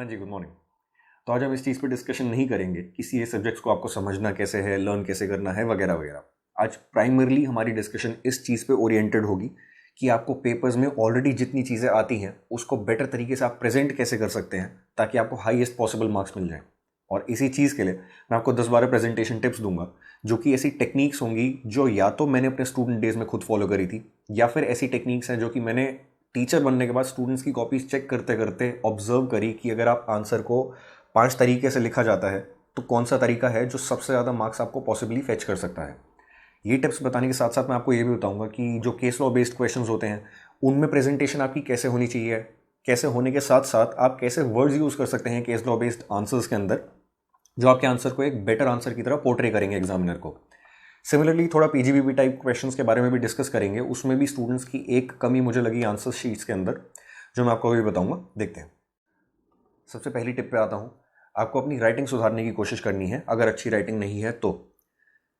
हाँ जी, good morning. तो आज हम इस चीज़ पे डिस्कशन नहीं करेंगे कि सीए सब्जेक्ट्स को आपको समझना कैसे है, लर्न कैसे करना है वगैरह वगैरह। आज प्राइमरली हमारी डिस्कशन इस चीज़ पे ओरिएंटेड होगी कि आपको पेपर्स में ऑलरेडी जितनी चीज़ें आती हैं उसको बेटर तरीके से आप प्रेजेंट कैसे कर सकते हैं ताकि आपको हाईएस्ट पॉसिबल मार्क्स मिल जाएं। और इसी चीज़ के लिए मैं आपको 10-12 प्रेजेंटेशन टिप्स दूंगा, जो कि ऐसी टेक्निक्स होंगी जो या तो मैंने अपने स्टूडेंट डेज में खुद फॉलो करी थी, या फिर ऐसी टेक्निक्स हैं जो कि मैंने टीचर बनने के बाद स्टूडेंट्स की कॉपीज चेक करते करते ऑब्जर्व करी कि अगर आप आंसर को 5 तरीके से लिखा जाता है तो कौन सा तरीका है जो सबसे ज़्यादा मार्क्स आपको पॉसिबली फेच कर सकता है। ये टिप्स बताने के साथ साथ मैं आपको ये भी बताऊंगा कि जो केस लॉ बेस्ड क्वेश्चंस होते हैं उनमें प्रेजेंटेशन आपकी कैसे होनी चाहिए, कैसे होने के साथ साथ आप कैसे वर्ड्स यूज़ कर सकते हैं केस लॉ बेस्ड आंसर्स के अंदर, जो आपके आंसर को एक बेटर आंसर की तरह पोर्ट्रे करेंगे एग्जामिनर को। सिमिलरली थोड़ा पीजीबीबी टाइप क्वेश्चंस के बारे में भी डिस्कस करेंगे। उसमें भी स्टूडेंट्स की एक कमी मुझे लगी आंसर शीट्स के अंदर, जो मैं आपको अभी बताऊंगा। देखते हैं। सबसे पहली टिप पे आता हूँ। आपको अपनी राइटिंग सुधारने की कोशिश करनी है अगर अच्छी राइटिंग नहीं है तो।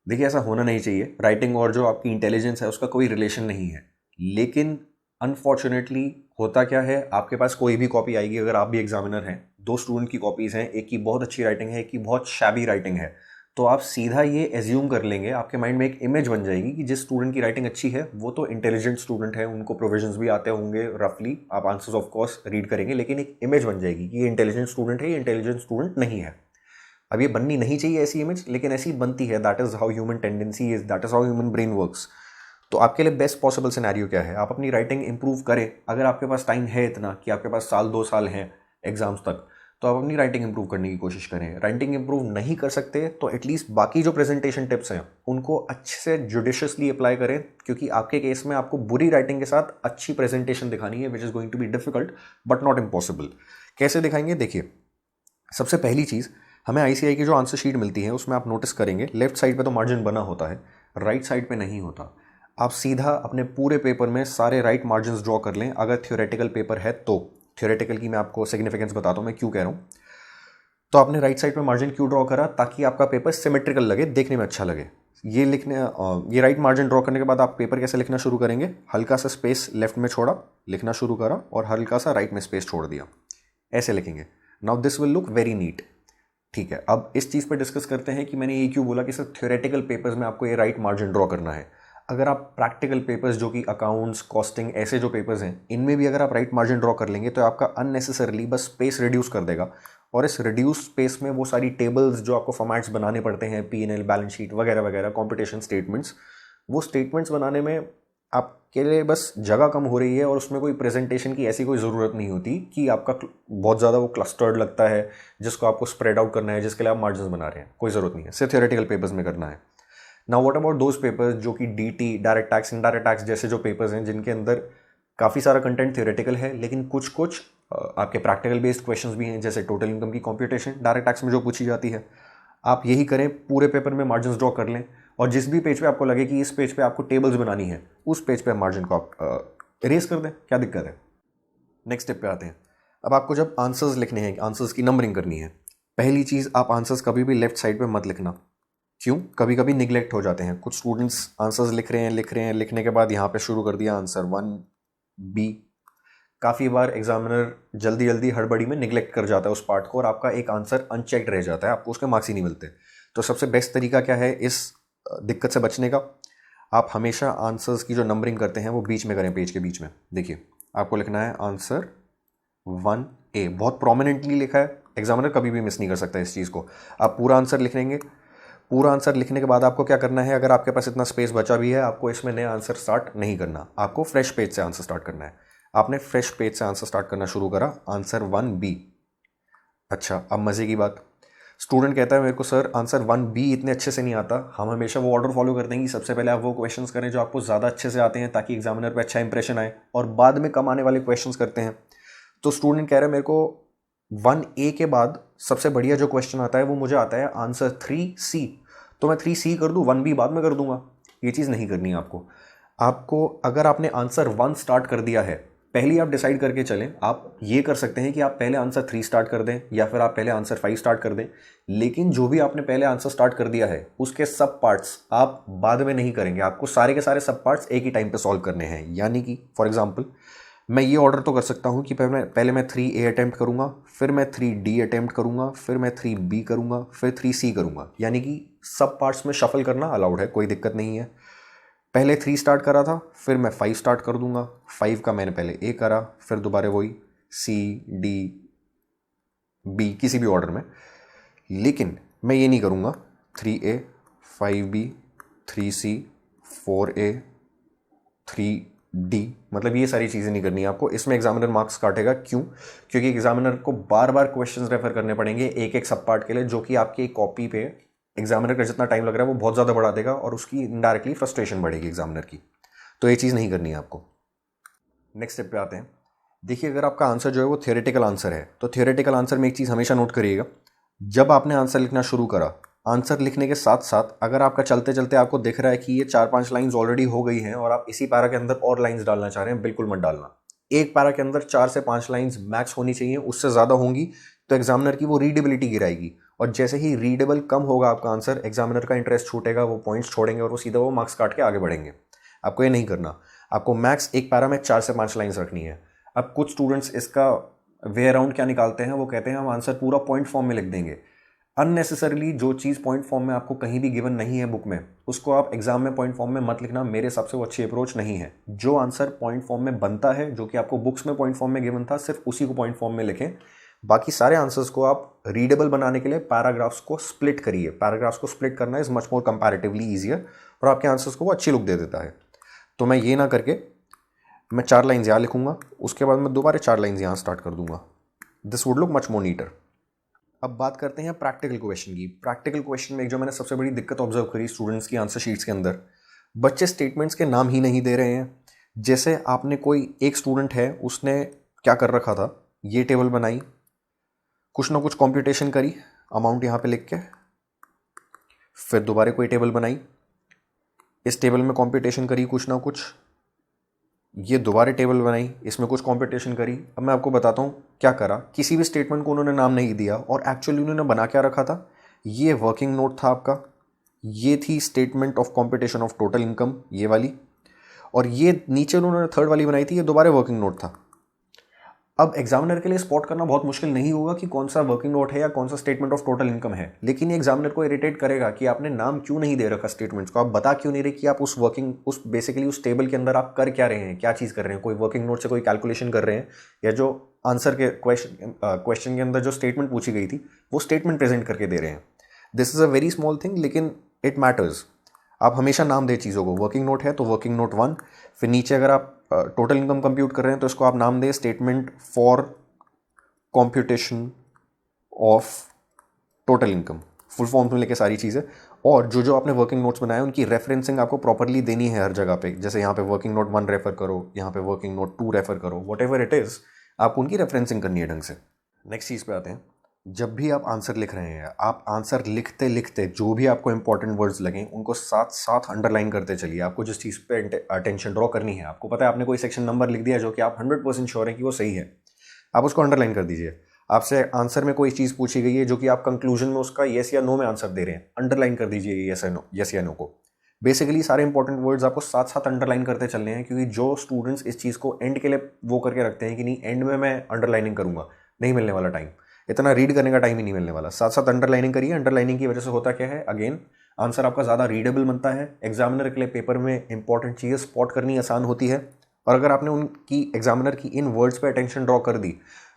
देखिए, ऐसा होना नहीं चाहिए। राइटिंग और जो आपकी इंटेलिजेंस है उसका कोई रिलेशन नहीं है, लेकिन अनफॉर्चुनेटली होता क्या है, आपके पास कोई भी कॉपी आएगी, अगर आप भी एग्जामिनर हैं, 2 स्टूडेंट की कॉपीज़ हैं, एक की बहुत अच्छी राइटिंग है, एक की बहुत शैबी राइटिंग है, तो आप सीधा ये एज्यूम कर लेंगे, आपके माइंड में एक इमेज बन जाएगी कि जिस स्टूडेंट की राइटिंग अच्छी है वो तो इंटेलिजेंट स्टूडेंट है, उनको प्रोविजंस भी आते होंगे, रफली आप आंसर्स ऑफ कोर्स रीड करेंगे, लेकिन एक इमेज बन जाएगी कि ये इंटेलिजेंट स्टूडेंट है, ये इंटेलिजेंट स्टूडेंट नहीं है। अब ये बननी नहीं चाहिए ऐसी इमेज, लेकिन ऐसी बनती है। That is how human tendency is, that is how human brain works. तो आपके लिए बेस्ट पॉसिबल सिनेरियो क्या है? आप अपनी राइटिंग इंप्रूव करें। अगर आपके पास टाइम है इतना कि आपके पास 1-2 साल हैं एग्जाम्स तक, तो आप अपनी राइटिंग इंप्रूव करने की कोशिश करें। राइटिंग इंप्रूव नहीं कर सकते तो एटलीस्ट बाकी जो प्रेजेंटेशन टिप्स हैं उनको अच्छे से जुडिशियसली अप्लाई करें, क्योंकि आपके केस में आपको बुरी राइटिंग के साथ अच्छी प्रेजेंटेशन दिखानी है, which is going to be difficult but not impossible. कैसे दिखाएंगे? देखिए, सबसे पहली चीज़, हमें आईसीआई की जो आंसर शीट मिलती है उसमें आप नोटिस करेंगे लेफ्ट साइड पे तो मार्जिन बना होता है, राइट साइड पे नहीं होता। आप सीधा अपने पूरे पेपर में सारे राइट मार्जिन ड्रॉ कर लें अगर थ्योरेटिकल पेपर है तो। थ्योरेटिकल की मैं आपको सिग्निफिकेंस बताता हूँ मैं क्यों कह रहा हूँ। तो आपने राइट साइड पे मार्जिन क्यों ड्रॉ करा? ताकि आपका पेपर सिमेट्रिकल लगे, देखने में अच्छा लगे। ये राइट मार्जिन ड्रॉ करने के बाद आप पेपर कैसे लिखना शुरू करेंगे? हल्का सा स्पेस लेफ्ट में छोड़ा, लिखना शुरू करा, और हल्का सा राइट में स्पेस छोड़ दिया, ऐसे लिखेंगे। Now this will look very neat. ठीक है, अब इस चीज़ पे डिस्कस करते हैं कि मैंने ये क्यों बोला कि सर थ्योरेटिकल पेपर्स में आपको ये राइट मार्जिन ड्रॉ करना है। अगर आप प्रैक्टिकल पेपर्स जो कि अकाउंट्स, कॉस्टिंग, ऐसे जो पेपर्स हैं, इनमें भी अगर आप राइट मार्जिन ड्रॉ कर लेंगे तो आपका अननेसेसरली बस स्पेस रिड्यूस कर देगा, और इस रिड्यूस स्पेस में वो सारी टेबल्स जो आपको फॉर्मेट्स बनाने पड़ते हैं, P&L, बैलेंस शीट वगैरह वगैरह, कॉम्पिटिशन स्टेटमेंट्स, वो स्टेटमेंट्स बनाने में आपके लिए बस जगह कम हो रही है, और उसमें कोई प्रेजेंटेशन की ऐसी कोई ज़रूरत नहीं होती कि आपका बहुत ज़्यादा वो क्लस्टर्ड लगता है जिसको आपको स्प्रेड आउट करना है, जिसके लिए आप मार्जिन बना रहे हैं। कोई ज़रूरत नहीं है, सिर्फ थ्योरेटिकल पेपर्स में करना है। Now what about those papers जो कि DT, direct tax, indirect tax जैसे जो पेपर्स हैं जिनके अंदर काफ़ी सारा कंटेंट थ्योरेटिकल है, लेकिन कुछ कुछ आपके प्रैक्टिकल बेस्ड क्वेश्चंस भी हैं, जैसे टोटल इनकम की कंप्यूटेशन डायरेक्ट टैक्स में जो पूछी जाती है। आप यही करें, पूरे पेपर में मार्जिन ड्रॉ कर लें, और जिस भी पेज पे आपको लगे कि इस पेज पे आपको टेबल्स बनानी है, उस पेज पे मार्जिन को आप इरेज कर दें। क्या दिक्कत है? नेक्स्ट स्टेप पे आते हैं। अब आपको जब आंसर्स लिखने हैं, आंसर्स की नंबरिंग करनी है, पहली चीज़, आप आंसर्स कभी भी लेफ्ट साइड पे मत लिखना। क्यों? कभी कभी निगलेक्ट हो जाते हैं। कुछ स्टूडेंट्स आंसर्स लिखने के बाद यहाँ पे शुरू कर दिया आंसर 1B। काफ़ी बार एग्जामिनर जल्दी जल्दी हड़बड़ी में निगलेक्ट कर जाता है उस पार्ट को, और आपका एक आंसर अनचेक्ड रह जाता है, आपको उसके मार्क्स ही नहीं मिलते। तो सबसे बेस्ट तरीका क्या है इस दिक्कत से बचने का? आप हमेशा आंसर्स की जो नंबरिंग करते हैं वो बीच में करें, पेज के बीच में। देखिए, आपको लिखना है आंसर 1A, बहुत प्रोमिनेंटली लिखा है, एग्जामिनर कभी भी मिस नहीं कर सकता इस चीज़ को। आप पूरा आंसर लिख लेंगे। पूरा आंसर लिखने के बाद आपको क्या करना है, अगर आपके पास इतना स्पेस बचा भी है, आपको इसमें नया आंसर स्टार्ट नहीं करना, आपको फ्रेश पेज से आंसर स्टार्ट करना है। आपने फ्रेश पेज से आंसर स्टार्ट करना शुरू करा, आंसर 1B। अच्छा, अब मज़े की बात, स्टूडेंट कहता है मेरे को सर आंसर 1B इतने अच्छे से नहीं आता। हम हमेशा वो ऑर्डर फॉलो करते हैं कि सबसे पहले आप वो क्वेश्चंस करें जो आपको ज़्यादा अच्छे से आते हैं, ताकि एग्जामिनर पे अच्छा इंप्रेशन आए, और बाद में कम आने वाले क्वेश्चंस करते हैं। तो स्टूडेंट कह रहा है मेरे को 1A के बाद सबसे बढ़िया जो क्वेश्चन आता है वो मुझे आता है आंसर 3C, तो मैं 3C कर दूँ, 1B बाद में कर दूंगा। ये चीज़ नहीं करनी है आपको अगर आपने आंसर 1 स्टार्ट कर दिया है, पहले आप डिसाइड करके चलें। आप ये कर सकते हैं कि आप पहले आंसर 3 स्टार्ट कर दें, या फिर आप पहले आंसर 5 स्टार्ट कर दें, लेकिन जो भी आपने पहले आंसर स्टार्ट कर दिया है उसके सब पार्ट्स आप बाद में नहीं करेंगे। आपको सारे के सारे सब पार्ट्स एक ही टाइम पे सॉल्व करने हैं। यानी कि फॉर एग्जांपल, मैं ये ऑर्डर तो कर सकता हूँ कि पहले मैं 3A अटैम्प्ट करूँगा, फिर मैं 3D अटैम्प्ट करूँगा, फिर मैं 3B करूँगा, फिर 3C करूँगा, यानी कि सब पार्ट्स में शफल करना अलाउड है, कोई दिक्कत नहीं है। पहले 3 स्टार्ट करा था, फिर मैं 5 स्टार्ट कर दूंगा, 5 का मैंने पहले A करा, फिर दोबारा वही C D B किसी भी ऑर्डर में। लेकिन मैं ये नहीं करूँगा 3A 5B 3C 4A 3D, मतलब ये सारी चीज़ें नहीं करनी है आपको। इसमें एग्जामिनर मार्क्स काटेगा। क्यों? क्योंकि एग्जामिनर को बार बार क्वेश्चंस रेफर करने पड़ेंगे एक एक सब पार्ट के लिए, जो कि आपकी कॉपी पे एग्जामिनर का जितना टाइम लग रहा है वो बहुत ज़्यादा बढ़ा देगा और उसकी इनडायरेक्टली फ्रस्ट्रेशन बढ़ेगी एग्जामिनर की। तो ये चीज़ नहीं करनी है आपको। नेक्स्ट स्टेप पे आते हैं। देखिए, अगर आपका आंसर जो है वो थियोरेटिकल आंसर है, तो थियोरेटिकल आंसर में एक चीज़ हमेशा नोट करिएगा, जब आपने आंसर लिखना शुरू करा, आंसर लिखने के साथ साथ अगर आपका चलते चलते आपको दिख रहा है कि ये 4-5 लाइंस ऑलरेडी हो गई हैं और आप इसी पैरा के अंदर और लाइंस डालना चाह रहे हैं, बिल्कुल मत डालना। एक पैरा के अंदर 4 से 5 लाइंस मैक्स होनी चाहिए, उससे ज़्यादा होंगी तो एग्जामिनर की वो रीडेबिलिटी गिराएगी, और जैसे ही रीडेबल कम होगा आपका आंसर, एग्जामिनर का इंटरेस्ट छूटेगा, वो पॉइंट्स छोड़ेंगे और वो सीधा वो मार्क्स काट के आगे बढ़ेंगे। आपको ये नहीं करना। आपको मैक्स एक पैरा में 4 से 5 लाइंस रखनी है। अब कुछ स्टूडेंट्स इसका वे अराउंड क्या निकालते हैं, वो कहते हैं हम आंसर पूरा पॉइंट फॉर्म में लिख देंगे। अननेसेसरली जो चीज़ पॉइंट फॉर्म में आपको कहीं भी गिवन नहीं है बुक में, उसको आप एग्जाम में पॉइंट फॉर्म में मत लिखना। मेरे हिसाब से वो अच्छी अप्रोच नहीं है। जो आंसर पॉइंट फॉर्म में बनता है, जो कि आपको बुक्स में पॉइंट फॉर्म में गिवन था, सिर्फ उसी को पॉइंट फॉर्म में लिखें। बाकी सारे आंसर्स को आप रीडेबल बनाने के लिए पैराग्राफ्स को स्प्लिट करिए। पैराग्राफ्स को स्प्लिट करना is much more comparatively easier और आपके आंसर्स को वो अच्छी लुक दे देता है। तो मैं ये ना करके मैं 4 लाइन्स यहाँ लिखूंगा, उसके बाद मैं दोबारा 4 लाइन्स यहाँ स्टार्ट कर दूंगा। This would look much more नीटर। अब बात करते हैं प्रैक्टिकल क्वेश्चन की। प्रैक्टिकल क्वेश्चन में एक जो मैंने सबसे बड़ी दिक्कत ऑब्जर्व करी स्टूडेंट्स की आंसर शीट्स के अंदर, बच्चे स्टेटमेंट्स के नाम ही नहीं दे रहे हैं। जैसे आपने कोई एक स्टूडेंट है, उसने क्या कर रखा था, ये टेबल बनाई, कुछ ना कुछ कंप्यूटेशन करी, अमाउंट यहाँ पे लिख के, फिर दोबारा कोई टेबल बनाई, इस टेबल में कंप्यूटेशन करी कुछ ना कुछ, ये दोबारा टेबल बनाई, इसमें कुछ कंपटीशन करी। अब मैं आपको बताता हूँ क्या करा। किसी भी स्टेटमेंट को उन्होंने नाम नहीं दिया और एक्चुअली उन्होंने बना क्या रखा था, ये वर्किंग नोट था आपका, ये थी statement of competition of total income, ये वाली, और ये नीचे उन्होंने थर्ड वाली बनाई थी, ये दोबारा वर्किंग नोट था। अब एग्जामिनर के लिए स्पॉट करना बहुत मुश्किल नहीं होगा कि कौन सा वर्किंग नोट है या कौन सा स्टेटमेंट ऑफ टोटल इनकम है, लेकिन ये एग्जामिनर को इरिटेट करेगा कि आपने नाम क्यों नहीं दे रखा स्टेटमेंट्स को, आप बता क्यों नहीं रहे कि आप उस बेसिकली उस टेबल के अंदर आप कर क्या रहे हैं, क्या चीज़ कर रहे हैं। कोई वर्किंग नोट से कोई कैलकुलेशन कर रहे हैं, या जो आंसर के क्वेश्चन के अंदर जो स्टेटमेंट पूछी गई थी वो स्टेटमेंट प्रेजेंट करके दे रहे हैं। This is a very small thing, लेकिन इट मैटर्स। आप हमेशा नाम दें चीज़ों को। वर्किंग नोट है तो वर्किंग नोट 1, फिर नीचे अगर आप टोटल इनकम कंप्यूट कर रहे हैं तो इसको आप नाम दें statement for computation of total income, full form में लेके सारी चीज़ें। और जो जो आपने वर्किंग नोट्स बनाए उनकी रेफरेंसिंग आपको प्रॉपरली देनी है हर जगह पे। जैसे यहाँ पे वर्किंग नोट 1 रेफर करो, यहाँ पे वर्किंग नोट 2 रेफर करो, वट एवर इट इज़, आपको उनकी रेफरेंसिंग करनी है ढंग से। नेक्स्ट चीज़ पे आते हैं। जब भी आप आंसर लिख रहे हैं, आप आंसर लिखते लिखते जो भी आपको इंपॉर्टेंट वर्ड्स लगें उनको साथ साथ अंडरलाइन करते चलिए। आपको जिस चीज़ पे अटेंशन ड्रॉ करनी है, आपको पता है आपने कोई सेक्शन नंबर लिख दिया जो कि आप 100% श्योर है कि वो सही है, आप उसको अंडरलाइन कर दीजिए। आपसे आंसर में कोई चीज़ पूछी गई है जो कि आप कंक्लूजन में उसका येस या नो में आंसर दे रहे हैं, अंडरलाइन कर दीजिए येस या नो को। बेसिकली सारे इंपॉर्टेंट वर्ड्स आपको साथ साथ अंडरलाइन करते चलने हैं, क्योंकि जो स्टूडेंट्स इस चीज़ को एंड के लिए वो करके रखते हैं कि नहीं एंड में मैं अंडरलाइनिंग करूंगा, नहीं मिलने वाला टाइम, इतना रीड करने का टाइम ही नहीं मिलने वाला। साथ साथ अंडरलाइनिंग करिए। अंडरलाइनिंग की वजह से होता क्या है, अगेन आंसर आपका ज़्यादा रीडेबल बनता है, एग्जामिनर के लिए पेपर में इंपॉर्टेंट चीज़ें स्पॉट करनी आसान होती है। और अगर आपने उनकी एग्जामिनर की इन वर्ड्स पे अटेंशन ड्रॉ कर दी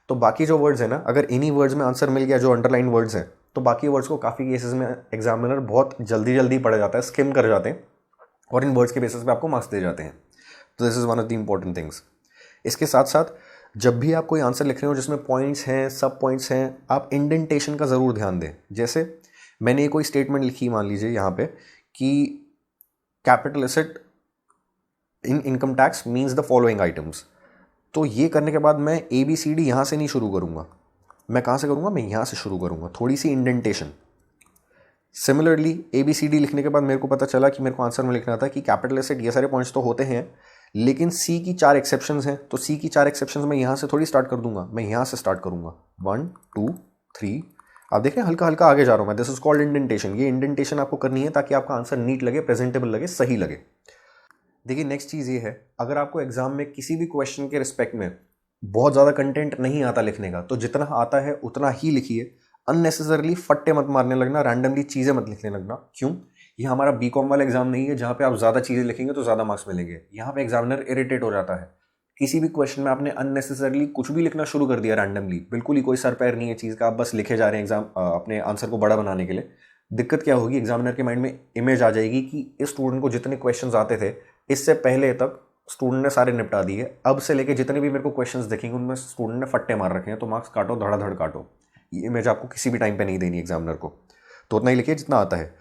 तो बाकी जो वर्ड्स है ना, अगर इन्हीं वर्ड्स में आंसर मिल गया जो अंडरलाइन वर्ड्स हैं, तो बाकी वर्ड्स को काफ़ी केसेस में एग्जामिनर बहुत जल्दी जल्दी पढ़ जाता है, स्किम कर जाते हैं और इन वर्ड्स के बेसिस पे आपको मार्क्स दे जाते हैं। तो this is one of the important things. इसके साथ साथ जब भी आप कोई आंसर लिख रहे हो जिसमें पॉइंट्स हैं, सब पॉइंट्स हैं, आप इंडेंटेशन का ज़रूर ध्यान दें। जैसे मैंने कोई स्टेटमेंट लिखी, मान लीजिए यहाँ पे कि capital asset in income tax means the following items, तो ये करने के बाद मैं ABCD यहाँ से नहीं शुरू करूँगा, मैं कहाँ से करूँगा, मैं यहाँ से शुरू करूँगा, थोड़ी सी इंडेंटेशन। सिमिलरली ABCD लिखने के बाद मेरे को पता चला कि मेरे को आंसर में लिखना था कि कैपिटल एसेट ये सारे पॉइंट्स तो होते हैं, लेकिन C की 4 एक्सेप्शंस हैं, तो C की 4 एक्सेप्शंस मैं यहाँ से थोड़ी स्टार्ट कर दूंगा, मैं यहाँ से स्टार्ट करूँगा 1 2 3। आप देख रहे हैं हल्का हल्का आगे जा रहा हूँ मैं। This is called indentation. ये इंडेंटेशन आपको करनी है ताकि आपका आंसर नीट लगे, प्रेजेंटेबल लगे, सही लगे। देखिए नेक्स्ट चीज़ ये है, अगर आपको एग्जाम में किसी भी क्वेश्चन के रिस्पेक्ट में बहुत ज़्यादा कंटेंट नहीं आता लिखने का, तो जितना आता है उतना ही लिखिए। अननेसेसरली फट्टे मत मारने लगना, रैंडमली चीज़ें मत लिखने लगना। क्यों? ये हमारा बीकॉम वाला एग्जाम नहीं है जहाँ पे आप ज़्यादा चीज़ें लिखेंगे तो ज़्यादा मार्क्स मिलेंगे। यहाँ पे एग्जामिनर इरिटेट हो जाता है। किसी भी क्वेश्चन में आपने अननेसेसरली कुछ भी लिखना शुरू कर दिया रैंडमली, बिल्कुल ही कोई सर पैर नहीं है चीज़ का, आप बस लिखे जा रहे हैं एग्जाम अपने आंसर को बड़ा बनाने के लिए। दिक्कत क्या होगी, एग्जामिनर के माइंड में इमेज आ जाएगी कि इस स्टूडेंट को जितने क्वेश्चंस आते थे इससे पहले तक स्टूडेंट ने सारे निपटा दिए, अब से लेके जितने भी मेरे को क्वेश्चंस देखेंगे उनमें स्टूडेंट ने फट्टे मार रखे हैं, तो मार्क्स काटो, धड़ाधड़ काटो। ये इमेज आपको किसी भी टाइम पे नहीं देनी एग्जामिनर को, तो उतना ही लिखिए जितना आता है।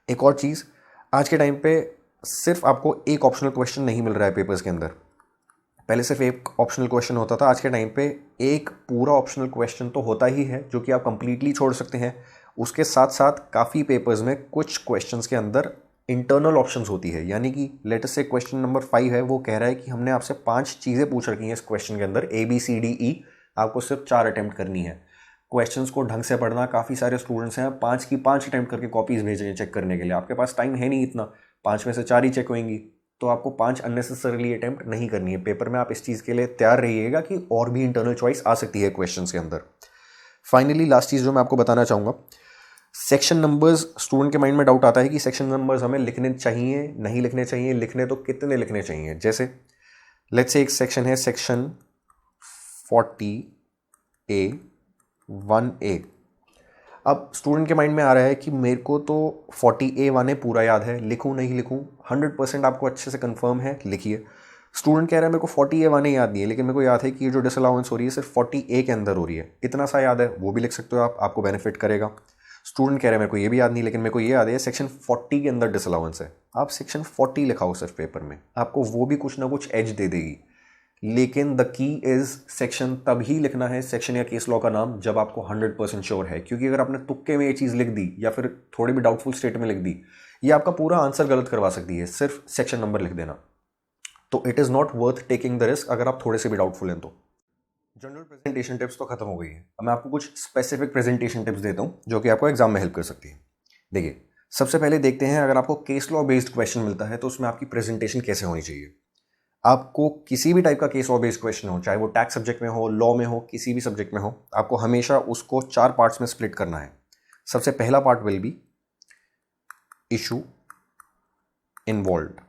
एक और चीज़, आज के टाइम पे सिर्फ आपको एक ऑप्शनल क्वेश्चन नहीं मिल रहा है पेपर्स के अंदर। पहले सिर्फ एक ऑप्शनल क्वेश्चन होता था, आज के टाइम पे एक पूरा ऑप्शनल क्वेश्चन तो होता ही है जो कि आप कंप्लीटली छोड़ सकते हैं। उसके साथ साथ काफ़ी पेपर्स में कुछ क्वेश्चंस के अंदर इंटरनल ऑप्शंस होती है, यानी कि लेटेस्ट से क्वेश्चन नंबर 5 है, वो कह रहा है कि हमने आपसे 5 चीज़ें पूछ रखी हैं इस क्वेश्चन के अंदर, ABCDE, आपको सिर्फ 4 अटैम्प्ट करनी है। क्वेश्चंस को ढंग से पढ़ना, काफ़ी सारे स्टूडेंट्स हैं 5 की 5 अटैम्प्ट करके कॉपीज़ भेज रहे हैं चेक करने के लिए। आपके पास टाइम है नहीं इतना, 5 में से 4 ही चेक होंगी, तो आपको 5 अननेसेसरीली अटैम्प्ट नहीं करनी है। पेपर में आप इस चीज़ के लिए तैयार रहिएगा कि और भी इंटरनल चॉइस आ सकती है क्वेश्चंस के अंदर। फाइनली लास्ट चीज़ जो मैं आपको बताना चाहूँगा, सेक्शन नंबर्स। स्टूडेंट के माइंड में डाउट आता है कि सेक्शन नंबर्स हमें लिखने चाहिए, नहीं लिखने चाहिए, लिखने तो कितने लिखने चाहिए। जैसे लेट्स से एक सेक्शन है, सेक्शन 40A1A। अब स्टूडेंट के माइंड में आ रहा है कि मेरे को तो 40A1A पूरा याद है, लिखूं नहीं लिखूं। 100% आपको अच्छे से कंफर्म है, लिखिए। स्टूडेंट कह रहा है मेरे को 40A1A याद नहीं है, लेकिन मेरे को याद है कि ये जो डिसअलाउंस हो रही है सिर्फ 40A के अंदर हो रही है, इतना सा याद है, वो भी लिख सकते हो आप, आपको बेनिफिट करेगा। स्टूडेंट कह रहा है मेरे को ये भी याद नहीं, लेकिन मेरे को ये याद है सेक्शन 40 के अंदर डिसअलाउंस है, आप सेक्शन 40 लिखाओ सिर्फ पेपर में, आपको वो भी कुछ ना कुछ एज दे देगी। लेकिन द की इज सेक्शन तभी लिखना है, सेक्शन या केस लॉ का नाम, जब आपको 100% श्योर है। क्योंकि अगर आपने तुक्के में ये चीज़ लिख दी या फिर थोड़ी भी डाउटफुल स्टेट में लिख दी, ये आपका पूरा आंसर गलत करवा सकती है, सिर्फ सेक्शन नंबर लिख देना। तो it is not worth taking the risk अगर आप थोड़े से भी डाउटफुल हैं तो। जनरल प्रेजेंटेशन टिप्स तो खत्म हो गई है, अब मैं आपको कुछ स्पेसिफिक प्रेजेंटेशन टिप्स देता हूँ जो कि आपको एग्जाम में हेल्प कर सकती है। देखिए, सबसे पहले देखते हैं, अगर आपको केस लॉ बेस्ड क्वेश्चन मिलता है तो उसमें आपकी प्रेजेंटेशन कैसे होनी चाहिए। आपको किसी भी टाइप का केस लॉ बेस्ड क्वेश्चन हो, चाहे वो टैक्स सब्जेक्ट में हो, लॉ में हो, किसी भी सब्जेक्ट में हो, आपको हमेशा उसको 4 पार्ट्स में स्प्लिट करना है। सबसे पहला part will be issue involved,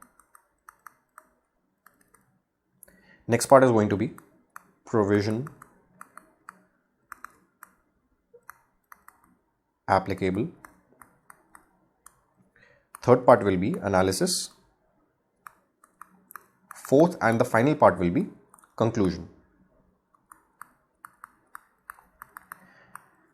next part is going to be provision applicable, third part will be analysis, fourth and the final part will be conclusion.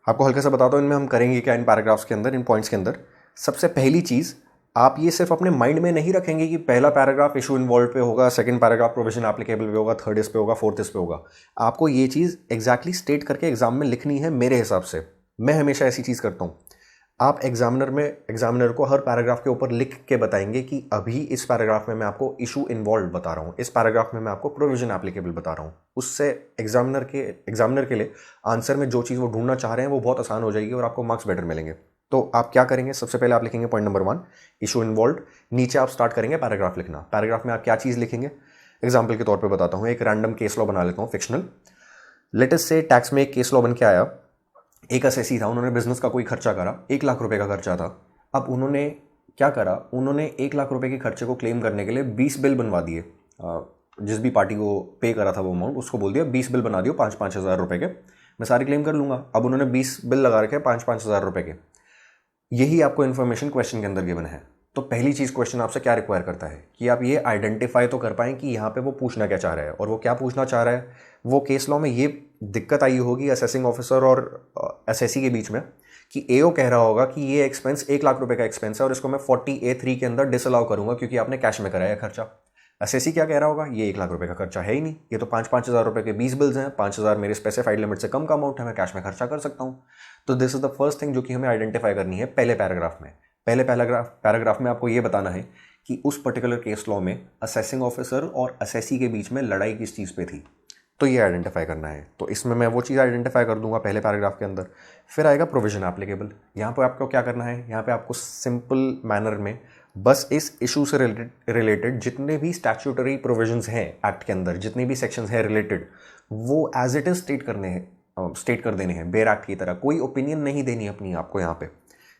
आपको हल्का सा बताता हूँ इनमें हम करेंगे क्या इन पैराग्राफ्स के अंदर, इन पॉइंट्स के अंदर। सबसे पहली चीज़, आप ये सिर्फ अपने माइंड में नहीं रखेंगे कि पहला पैराग्राफ इशू इन्वॉल्व पे होगा, सेकंड पैराग्राफ प्रोविजन एप्लीकेबल पे होगा, थर्ड इस पे होगा, फोर्थ इस पे होगा। आपको ये चीज़ एग्जैक्टली स्टेट करके एग्जाम में लिखनी है। मेरे हिसाब से मैं हमेशा ऐसी चीज़ करता हूँ, आप एग्जामिनर को हर पैराग्राफ के ऊपर लिख के बताएंगे कि अभी इस पैराग्राफ में मैं आपको इशू इन्वॉल्व बता रहा हूँ, इस पैराग्राफ में मैं आपको प्रोविजन एप्लीकेबल बता रहा हूँ। उससे एग्जामिनर के लिए आंसर में जो चीज़ वो ढूंढना चाह रहे हैं वो बहुत आसान हो जाएगी और आपको मार्क्स बेटर मिलेंगे। तो आप क्या करेंगे, सबसे पहले आप लिखेंगे पॉइंट नंबर 1 इशू इन्वॉल्व, नीचे आप स्टार्ट करेंगे पैराग्राफ लिखना। पैराग्राफ में आप क्या चीज़ लिखेंगे, एग्जाम्पल के तौर पर बताता हूँ, एक रैंडम केस लॉ बना लेता हूँ फिक्शनल। लेटेस्ट से टैक्स में एक केस लॉ बन के आया, एक असेसी था, उन्होंने बिजनेस का कोई खर्चा करा, 1 लाख रुपए का खर्चा था। अब उन्होंने क्या करा, उन्होंने 1 लाख रुपए के खर्चे को क्लेम करने के लिए 20 बिल बनवा दिए। जिस भी पार्टी को पे करा था वो अमाउंट, उसको बोल दिया 20 बिल बना दियो 5-5 हज़ार रुपए के, मैं सारी क्लेम कर लूँगा। अब उन्होंने 20 बिल लगा रखे 5-5 हज़ार रुपए के। यही आपको इन्फॉर्मेशन क्वेश्चन के अंदर गिवन है। तो पहली चीज़ क्वेश्चन आपसे क्या रिक्वायर करता है कि आप ये आइडेंटिफाई तो कर पाएँ कि यहाँ पे वो पूछना क्या चाह रहा है, और वो क्या पूछना चाह रहा है। वो केस लॉ में ये दिक्कत आई होगी असेसिंग ऑफिसर और एसएससी के बीच में कि एओ कह रहा होगा कि ये एक्सपेंस 1 लाख रुपए का एक्सपेंस है और इसको मैं 40A3 के अंदर डिसअलाउ करूंगा क्योंकि आपने कैश में कराया खर्चा। एसएससी क्या कह रहा होगा, ये 1 लाख रुपए का खर्चा है ही नहीं, ये तो 5-5 हज़ार रुपए के 20 बिल्स हैं, 5 हज़ार मेरे स्पेसिफाइड लिमिट से कम का अमाउंट है, मैं कैश में खर्चा कर सकता हूँ। तो this is the first thing जो कि हमें आइडेंटिफाई करनी है पहले पैराग्राफ में। पहले पैराग्राफ में आपको ये बताना है कि उस पर्टिकुलर केस लॉ में असेसिंग ऑफिसर और एसएससी के बीच में लड़ाई किस चीज़ पे थी, तो ये आइडेंटिफाई करना है। तो इसमें मैं वो चीज़ आइडेंटिफाई कर दूंगा पहले पैराग्राफ के अंदर। फिर आएगा प्रोविजन एप्लीकेबल। यहाँ पर आपको क्या करना है, यहाँ पे आपको सिंपल मैनर में बस इस इशू से रिलेटेड जितने भी स्टैट्यूटरी प्रोविजंस हैं एक्ट के अंदर, जितने भी सेक्शंस हैं रिलेटेड, वो एज इट इज स्टेट कर देने हैं बेयर एक्ट की तरह। कोई ओपिनियन नहीं देनी अपनी आपको यहाँ पे।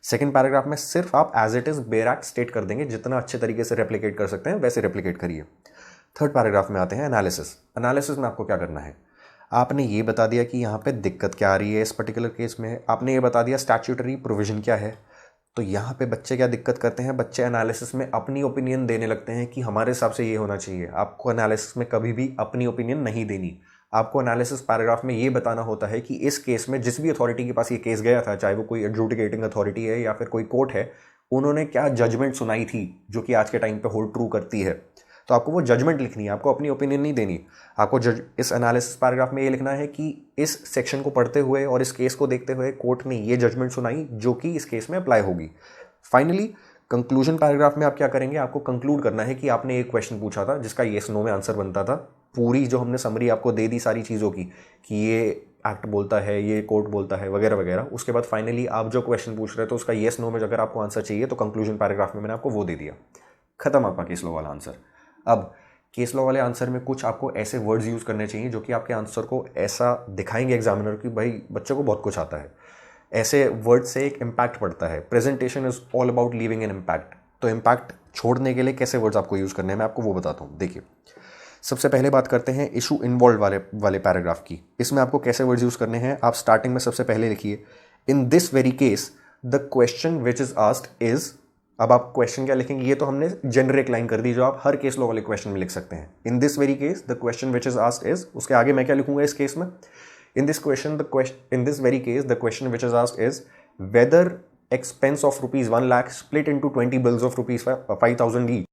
सेकंड पैराग्राफ में सिर्फ आप as it is bare act state कर देंगे, जितना अच्छे तरीके से रेप्लिकेट कर सकते हैं वैसे रेप्लिकेट करिए। थर्ड पैराग्राफ में आते हैं एनालिसिस। एनालिसिस में आपको क्या करना है, आपने ये बता दिया कि यहाँ पे दिक्कत क्या आ रही है इस पर्टिकुलर केस में, आपने ये बता दिया स्टैट्यूटरी प्रोविजन क्या है। तो यहाँ पे बच्चे क्या दिक्कत करते हैं, बच्चे एनालिसिस में अपनी ओपिनियन देने लगते हैं कि हमारे हिसाब से ये होना चाहिए। आपको एनालिसिस में कभी भी अपनी ओपिनियन नहीं देनी। आपको एनालिसिस पैराग्राफ में ये बताना होता है कि इस केस में जिस भी अथॉरिटी के पास ये केस गया था, चाहे वो कोई एडजुडिकेटिंग अथॉरिटी है या फिर कोई कोर्ट है, उन्होंने क्या जजमेंट सुनाई थी जो कि आज के टाइम पे होल्ड ट्रू करती है। तो आपको वो जजमेंट लिखनी है, आपको अपनी ओपिनियन नहीं देनी। आपको इस एनालिसिस पैराग्राफ में ये लिखना है कि इस सेक्शन को पढ़ते हुए और इस केस को देखते हुए कोर्ट ने ये जजमेंट सुनाई जो कि इस केस में अप्लाई होगी। फाइनली कंक्लूजन पैराग्राफ में आप क्या करेंगे, आपको कंक्लूड करना है कि आपने एक क्वेश्चन पूछा था जिसका येस नो में आंसर बनता था। पूरी जो हमने समरी आपको दे दी सारी चीज़ों की कि ये एक्ट बोलता है, ये कोर्ट बोलता है, वगैरह वगैरह। उसके बाद फाइनली आप जो क्वेश्चन पूछ रहे थे उसका येस नो में अगर आपको आंसर चाहिए तो कंक्लूजन पैराग्राफ में मैंने आपको वो दे दिया। खत्म आपका केस लॉ वाला आंसर। अब केस लॉ वाले आंसर में कुछ आपको ऐसे वर्ड्स यूज़ करने चाहिए जो कि आपके आंसर को ऐसा दिखाएंगे एग्जामिनर कि भाई बच्चे को बहुत कुछ आता है। ऐसे वर्ड से एक इम्पैक्ट पड़ता है। Presentation is all about leaving an impact. तो इम्पैक्ट छोड़ने के लिए कैसे वर्ड्स आपको यूज़ करने हैं मैं आपको वो बताता हूँ। देखिए, सबसे पहले बात करते हैं इशू इन्वॉल्व वाले पैराग्राफ की। इसमें आपको कैसे वर्ड्स यूज़ करने हैं, आप स्टार्टिंग में सबसे पहले लिखिए in this very case the question which is asked is. अब आप क्वेश्चन क्या लिखेंगे, ये तो हमने जेनरिक लाइन कर दी जो आप हर केस लॉ वाले क्वेश्चन में लिख सकते हैं। In this very case the question which is asked is, उसके आगे मैं क्या लिखूंगा इस केस में, in this very case the question which is asked is whether expense of rupees 1 lakh split into 20 bills of rupees 5,000 each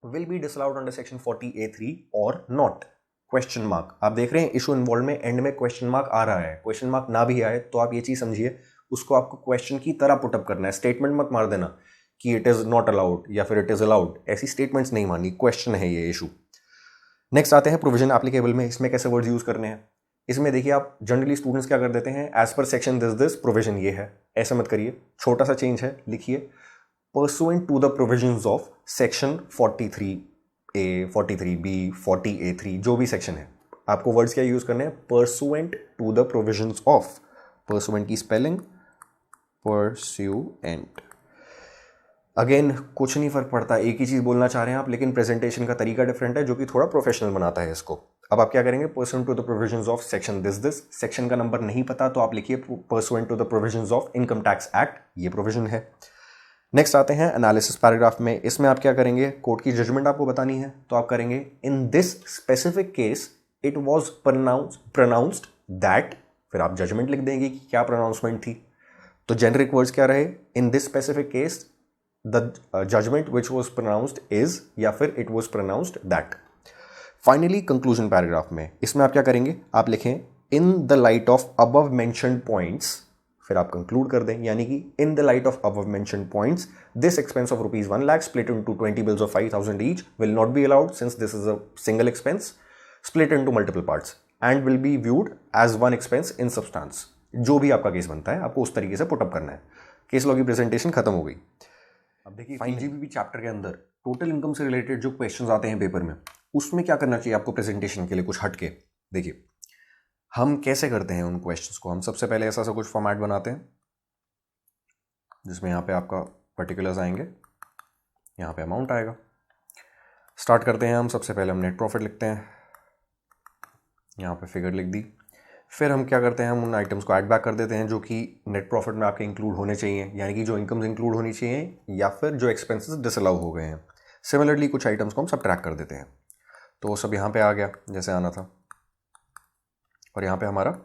will be disallowed under section 40A3 or not। Question mark. आप देख रहे हैं issue involve में and में question mark आ रहा है। Question mark ना भी आए तो आप ये चीज समझिए उसको आपको क्वेश्चन की तरह पुटअप करना है। स्टेटमेंट मत मार देना कि इट इज नॉट अलाउड या फिर इट इज अलाउड, ऐसी स्टेटमेंट्स नहीं मारनी, क्वेश्चन है ये इशू। नेक्स्ट आते हैं प्रोविजन एप्लीकेबल में। इसमें कैसे वर्ड्स यूज करने हैं, इसमें देखिए आप जनरली स्टूडेंट्स क्या कर देते हैं, as per section this provision ये है, ऐसा मत करिए। छोटा सा चेंज है, लिखिए pursuant to the provisions of section 43A 43B 40A3 जो भी सेक्शन है, आपको वर्ड्स क्या यूज करने हैं, pursuant to the provisions of. Pursuant की स्पेलिंग परस्यूएंट। अगेन कुछ नहीं फर्क पड़ता, एक ही चीज बोलना चाह रहे हैं आप, लेकिन प्रेजेंटेशन का तरीका डिफरेंट है जो कि थोड़ा प्रोफेशनल बनाता है इसको। अब आप क्या करेंगे, pursuant to the provisions of section this. Section का नंबर नहीं पता तो आप लिखिए pursuant to the provisions of income tax act, ये प्रोविजन है। नेक्स्ट आते हैं एनालिसिस पैराग्राफ में। इसमें आप क्या करेंगे, कोर्ट की जजमेंट आपको बतानी है तो आप करेंगे इन this specific case it was pronounced that, फिर आप जजमेंट लिख देंगे कि क्या प्रोनाउंसमेंट थी। तो जेनरिक वर्ड्स क्या रहे, in this specific case the judgment which was pronounced is, या फिर it was pronounced that. Finally conclusion paragraph में इसमें आप क्या करेंगे, आप लिखें in the light of above mentioned points, फिर आप कंक्लूड कर दें, यानी कि in the light of above mentioned points this expense of rupees 1 lakh split into 20 bills of 5,000 each will not be allowed since this is a single expense split into multiple parts and will be viewed as one expense in substance. जो भी आपका case बनता है आपको उस तरीके से put up करना है। केस लॉ की प्रेजेंटेशन खत्म हो गई। अब देखिए फाइन जीबीपी चैप्टर के अंदर टोटल इनकम से रिलेटेड जो क्वेश्चंस आते हैं पेपर में, उसमें क्या करना चाहिए आपको प्रेजेंटेशन के लिए कुछ हटके। देखिए हम कैसे करते हैं उन क्वेश्चंस को, हम सबसे पहले ऐसा कुछ फॉर्मेट बनाते हैं जिसमें यहाँ पे आपका पर्टिकुलर्स आएंगे, यहाँ पे अमाउंट आएगा। स्टार्ट करते हैं हम, सबसे पहले हम नेट प्रॉफिट लिखते हैं, यहाँ पे फिगर लिख दी। फिर हम क्या करते हैं, हम उन आइटम्स को ऐड बैक कर देते हैं जो कि नेट प्रॉफिट में आपके इंक्लूड होने चाहिए, यानी कि जो इनकम्स इंक्लूड होनी चाहिए या फिर जो एक्सपेंसेस डिसअलाउ हो गए हैं। सिमिलरली कुछ आइटम्स को हम सब्ट्रैक्ट कर देते हैं, तो वो सब यहाँ पे आ गया जैसे आना था। और यहाँ पे हमारा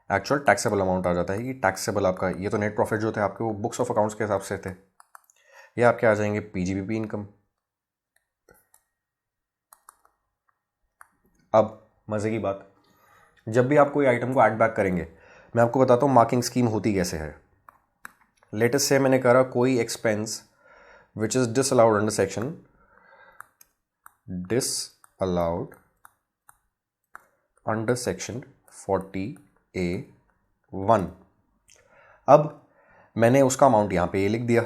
एक्चुअल टैक्सेबल अमाउंट आ जाता है कि टैक्सेबल आपका, ये तो नेट प्रॉफिट जो थे आपके वो बुक्स ऑफ अकाउंट्स के हिसाब से थे, ये आपके आ जाएंगे पीजीबीपी इनकम। अब मज़े की बात, जब भी आप कोई आइटम को ऐड बैक करेंगे, मैं आपको बताता हूँ मार्किंग स्कीम होती कैसे है। लेटेस्ट से मैंने करा कोई expense which is disallowed under section disallowed under section 40A1। अब मैंने उसका अमाउंट यहाँ पे ये लिख दिया।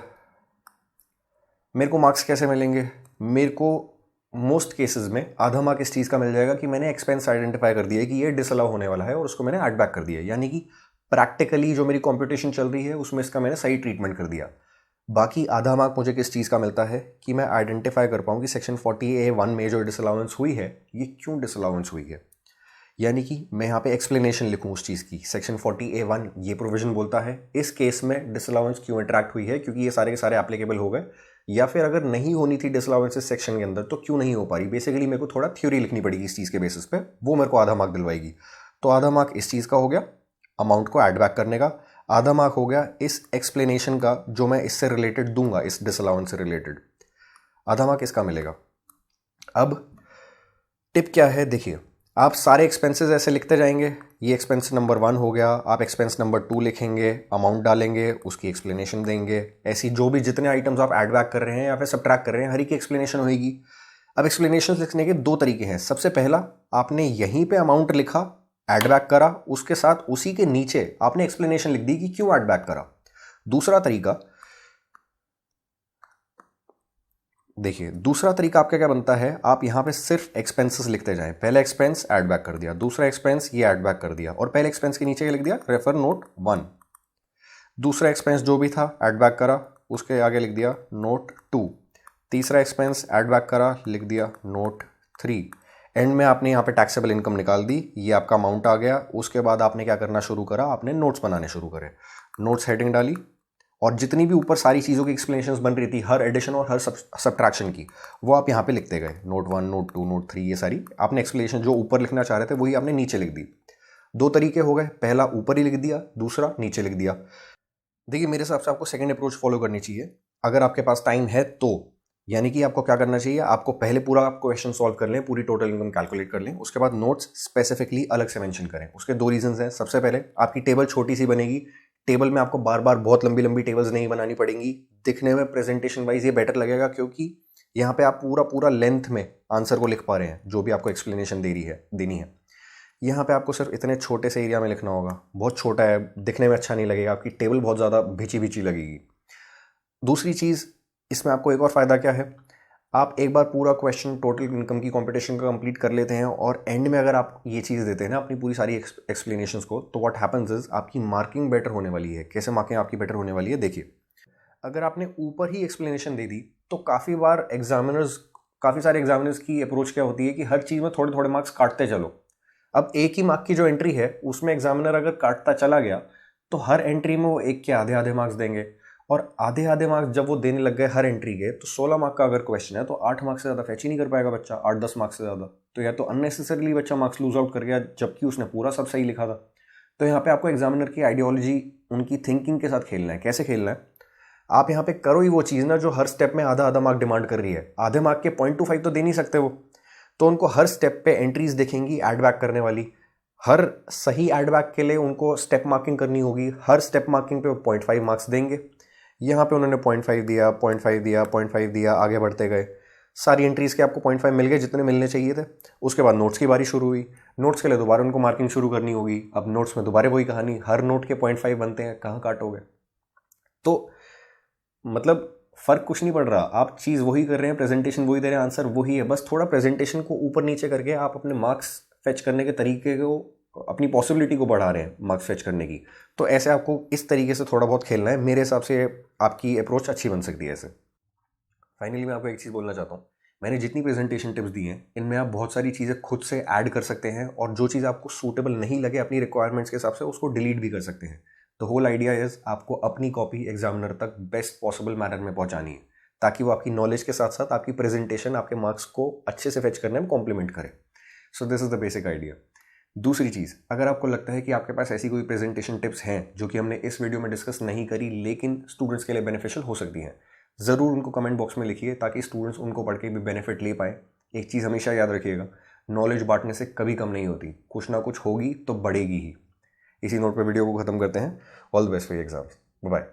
मेरे को मार्क्स कैसे मिलेंगे? मेरे को मोस्ट केसेस में आधा मार्क इस चीज़ का मिल जाएगा कि मैंने एक्सपेंस आइडेंटिफाई कर दिया है कि ये डिसअलाउ होने वाला है और उसको मैंने ऐड बैक कर दिया, यानी कि प्रैक्टिकली जो मेरी कंपटीशन चल रही है उसमें इसका मैंने सही ट्रीटमेंट कर दिया। बाकी आधा मार्क मुझे किस चीज़ का मिलता है कि मैं आइडेंटिफाई कर पाऊँ कि सेक्शन 40A1 में जो डिसअलाउंस हुई है ये क्यों डिसअलाउंस हुई है, यानी कि मैं यहाँ पे एक्सप्लेनेशन लिखूँ उस चीज़ की। सेक्शन 40A1 ये प्रोविजन बोलता है इस केस में डिसअलाउंस क्यों अट्रैक्ट हुई है, क्योंकि ये सारे के सारे एप्लीकेबल हो गए, या फिर अगर नहीं होनी थी डिसअलाउंस इस सेक्शन के अंदर तो क्यों नहीं हो पा रही। बेसिकली मेरे को थोड़ा थ्योरी लिखनी पड़ेगी इस चीज़ के बेसिस पे, वो मेरे को आधा मार्क दिलवाएगी। तो आधा मार्क इस चीज़ का हो गया अमाउंट को ऐड बैक करने का, आधा मार्क हो गया इस एक्सप्लेनेशन का जो मैं इससे रिलेटेड दूंगा, इस डिसअलाउंस से रिलेटेड, आधा मार्क इसका मिलेगा। अब टिप क्या है, देखिए आप सारे एक्सपेंसेस ऐसे लिखते जाएंगे, ये एक्सपेंस नंबर 1 हो गया, आप एक्सपेंस नंबर 2 लिखेंगे, अमाउंट डालेंगे, उसकी एक्सप्लेनेशन देंगे, ऐसी जो भी जितने आइटम्स आप ऐड बैक कर रहे हैं या फिर सबट्रैक्ट कर रहे हैं हर एक की एक्सप्लेनेशन होगी। अब एक्सप्लेनेशन लिखने के 2 तरीके हैं। सबसे पहला, आपने यहीं पे अमाउंट लिखा, ऐड बैक करा, उसके साथ उसी के नीचे आपने एक्सप्लेनेशन लिख दी कि क्यों ऐड बैक करा। दूसरा तरीका, देखिए दूसरा तरीका आपका क्या बनता है, आप यहाँ पे सिर्फ एक्सपेंसेस लिखते जाएं। पहला एक्सपेंस ऐड बैक कर दिया, दूसरा एक्सपेंस ये ऐड बैक कर दिया, और पहले एक्सपेंस के नीचे लिख दिया रेफर नोट 1। दूसरा एक्सपेंस जो भी था ऐड बैक करा, उसके आगे लिख दिया नोट 2। तीसरा एक्सपेंस ऐड बैक करा, लिख दिया नोट 3। एंड में आपने यहाँ पे टैक्सेबल इनकम निकाल दी, ये आपका अमाउंट आ गया। उसके बाद आपने क्या करना शुरू करा, आपने नोट्स बनाने शुरू करे, नोट्स हेडिंग डाली, और जितनी भी ऊपर सारी चीज़ों की एक्सप्लेनेशंस बन रही थी हर एडिशन और हर सब्ट्रैक्शन की, वो आप यहाँ पे लिखते गए, नोट 1, नोट 2, नोट 3, ये सारी आपने एक्सप्लेनेशन जो ऊपर लिखना चाह रहे थे वही आपने नीचे लिख दी। 2 तरीके हो गए, पहला ऊपर ही लिख दिया, दूसरा नीचे लिख दिया। देखिए मेरे हिसाब से आपको सेकंड अप्रोच फॉलो करनी चाहिए अगर आपके पास टाइम है तो, यानी कि आपको क्या करना चाहिए, आपको पहले पूरा आप क्वेश्चन सॉल्व कर लें, पूरी टोटल इनकम कैलकुलेट कर लें, उसके बाद नोट्स स्पेसिफिकली अलग से मेंशन करें। उसके 2 रीजंस हैं। सबसे पहले आपकी टेबल छोटी सी बनेगी, टेबल में आपको बार बार बहुत लंबी लंबी टेबल्स नहीं बनानी पड़ेंगी, दिखने में प्रेजेंटेशन वाइज ये बेटर लगेगा, क्योंकि यहाँ पे आप पूरा पूरा लेंथ में आंसर को लिख पा रहे हैं जो भी आपको एक्सप्लेनेशन देनी है। यहाँ पे आपको सिर्फ इतने छोटे से एरिया में लिखना होगा, बहुत छोटा है, दिखने में अच्छा नहीं लगेगा, आपकी टेबल बहुत ज़्यादा भिची भिची लगेगी। दूसरी चीज़, इसमें आपको एक और फ़ायदा क्या है, आप एक बार पूरा क्वेश्चन टोटल इनकम की कंपटीशन का कंप्लीट कर लेते हैं और एंड में अगर आप ये चीज़ देते हैं ना अपनी पूरी सारी एक्सप्लेनेशंस को, तो व्हाट हैपेंस इज आपकी मार्किंग बेटर होने वाली है। कैसे मार्किंग आपकी बेटर होने वाली है, देखिए अगर आपने ऊपर ही एक्सप्लेनेशन दे दी तो काफ़ी सारे एग्जामिनर्स की अप्रोच क्या होती है कि हर चीज़ में थोड़े थोड़े मार्क्स काटते चलो। अब एक ही मार्क की जो एंट्री है उसमें एग्जामिनर अगर काटता चला गया तो हर एंट्री में वो एक के आधे आधे मार्क्स देंगे, और आधे आधे मार्क्स जब वो देने लग गए हर एंट्री के, तो 16 मार्क का अगर क्वेश्चन है तो 8 मार्क्स से ज़्यादा फैच ही नहीं कर पाएगा बच्चा, 8-10 मार्क्स से ज़्यादा। तो या तो अननेसेसरीली बच्चा मार्क्स लूज आउट कर गया जबकि उसने पूरा सब सही लिखा था। तो यहाँ पे आपको एग्जामिनर की आइडियोलॉजी, उनकी थिंकिंग के साथ खेलना है। कैसे खेलना है, आप यहाँ पे करो ही वो चीज़ ना जो हर स्टेप में आधा आधा मार्क डिमांड कर रही है। आधे मार्क के 0.25 तो दे नहीं सकते वो, तो उनको हर स्टेप पे एंट्रीज देखेंगी ऐड बैक करने वाली, हर सही ऐड बैक के लिए उनको स्टेप मार्किंग करनी होगी, हर स्टेप मार्किंग पे वो 0.5 मार्क्स देंगे। यहाँ पे उन्होंने 0.5 दिया, 0.5 दिया, 0.5 दिया, आगे बढ़ते गए, सारी एंट्रीज़ के आपको 0.5 मिल गए जितने मिलने चाहिए थे। उसके बाद नोट्स की बारी शुरू हुई, नोट्स के लिए दोबारा उनको मार्किंग शुरू करनी होगी। अब नोट्स में दोबारा वही कहानी, हर नोट के 0.5 बनते हैं, कहाँ काटोगे। तो मतलब फ़र्क कुछ नहीं पड़ रहा, आप चीज़ वही कर रहे हैं, प्रेजेंटेशन वही दे रहे हैं, आंसर वही है, बस थोड़ा प्रेजेंटेशन को ऊपर नीचे करके आप अपने मार्क्स फेच करने के तरीके को, अपनी पॉसिबिलिटी को बढ़ा रहे हैं मार्क्स फेच करने की। तो ऐसे आपको इस तरीके से थोड़ा बहुत खेलना है, मेरे हिसाब से आपकी अप्रोच अच्छी बन सकती है ऐसे। फाइनली मैं आपको एक चीज़ बोलना चाहता हूँ, मैंने जितनी प्रेजेंटेशन टिप्स दी हैं इनमें आप बहुत सारी चीज़ें खुद से ऐड कर सकते हैं, और जो चीज़ आपको सूटेबल नहीं लगे अपनी रिक्वायरमेंट्स के हिसाब से उसको डिलीट भी कर सकते हैं। द होल आइडिया इज़ आपको अपनी कॉपी एग्जामिनर तक बेस्ट पॉसिबल मैनर में पहुँचानी है, ताकि वो आपकी नॉलेज के साथ साथ आपकी प्रेजेंटेशन आपके मार्क्स को अच्छे से फेच करने में कॉम्प्लीमेंट करे। So this is the basic idea. दूसरी चीज़, अगर आपको लगता है कि आपके पास ऐसी कोई प्रेजेंटेशन टिप्स हैं जो कि हमने इस वीडियो में डिस्कस नहीं करी लेकिन स्टूडेंट्स के लिए बेनिफिशियल हो सकती हैं, ज़रूर उनको कमेंट बॉक्स में लिखिए ताकि स्टूडेंट्स उनको पढ़ के भी बेनिफिट ले पाए। एक चीज़ हमेशा याद रखिएगा, नॉलेज बांटने से कभी कम नहीं होती, कुछ ना कुछ होगी तो बढ़ेगी ही। इसी नोट पर वीडियो को ख़त्म करते हैं। All the best for exams, bye.